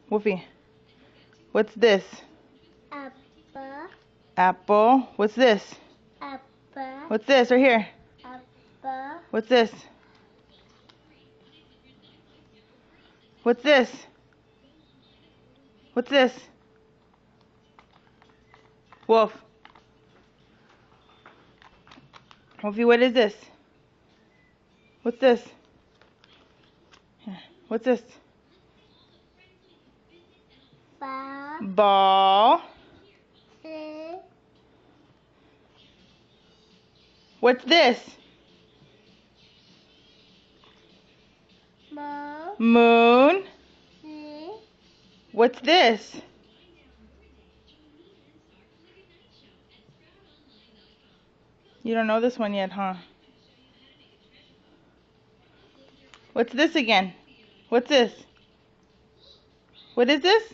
Wolfie, what's this? Apple. Apple. What's this? Apple. What's this right here? Apple. What's this? What's this? What's this? Wolf. Wolfie, what is this? What's this? What's this? Ball. Ball. What's this? Moon. What's this? You don't know this one yet, huh? What's this again? What's this? What is this?